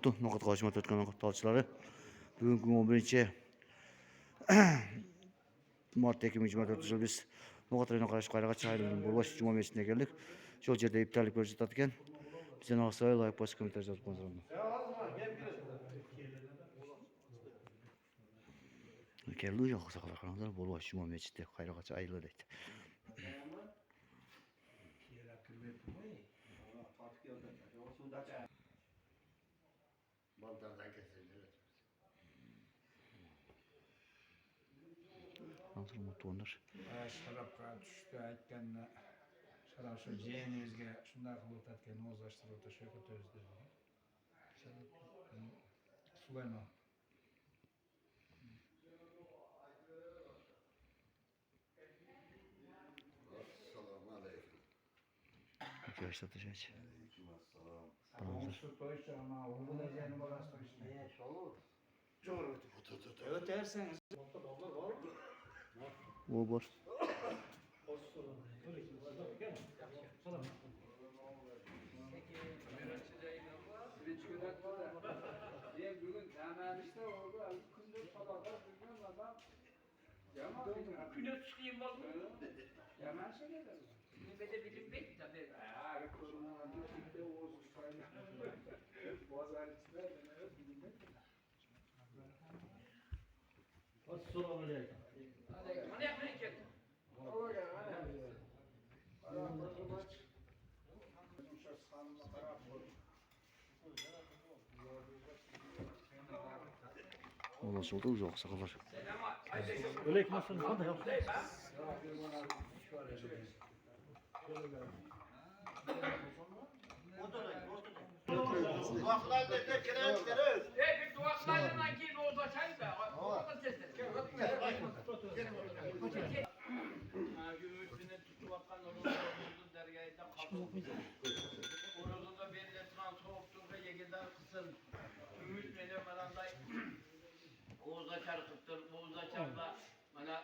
oldu. Noqat qaşıma ötken noqat talçıları. Bugün 11 Mart 2024 yıl biz noqat rayına qarşı qayrağa çayılının Burbaş Cuma mescidine geldik. Şol жерде iptallik ko'rsatar ekan. Bize naqsa like bosib kommentaar yozib qo'yinglar. Keldi yo'q saqlar qaranglar Burbaş Cuma mescidde qayrağa çayılı deydi. Baltandan kesildi. Hazır mutlu onlar. Şarapka düştü aytganına şarap şu jeğenimizge şunday kılıp atken ozlaştırıp da şöyle tözdü. Sulayman. Assalamu aleyküm. Arkadaşlar teşekkür. Onun su toyuşu ama oğlu da jeğenim olası toyuşu. Çoğru. Evet derseniz. O var. Bugün hemen işte oldu. Kunduz falan da bugün adam. Güne çıkayım oldu. Hemen şey ne dedi? Ne de bilim bek tabii. Ha, korumanın içinde Oğuz Usta'yla. Boğazlar içinde ne bilim bek. Assalamu alaikum. Aleyküm. Ne yapmayacak? Olur ya. Maç. Olası oldu uzak saqlar. Aleyküm assalam. Hadi ya. Vaklar dedi kireçleri. Bir duvarlarından giyin orada çay da. Orada sesler. Göğüsüne tutuvakan orada dergahında kaldı. Orada belli soğuktur ve yegeden kısın. Ümit benim alanday. Oğuz açar kıttır. Oğuz açar da bana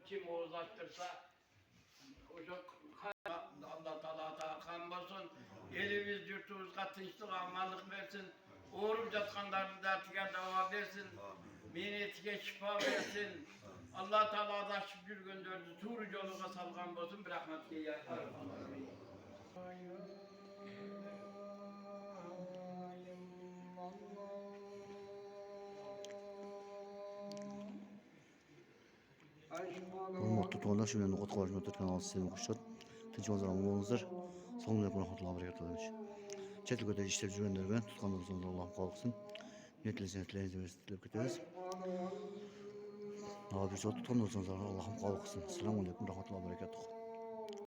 kim Oğuz açtırsa o çok Allah Teala kan basın. Elimiz yurtumuzga tinçlik amanlık versin. Uğurup yatkanların dertine dava versin. Minnetine şifa versin. Allah Teala da şükür gönderdi. Tuğru yoluna salgan olsun. Bir rahmetli ya. Hurmatlı tuğanlar şu noqat qaşıma ötken altı sevim kuşlar. Tinch manzaralы bolыңыздар. Assalomu alaykum rahmatullohi barakatuh. Chet ülkede işlep жүргендерге tutqanlarыңызdan Allohim qalqsin. Niyetlerinizde tilep ketemiz. Abi bir tutqanlarыңızdan Allohim qalqsin. Assalomu alaykum rahmatullohi barakatuh.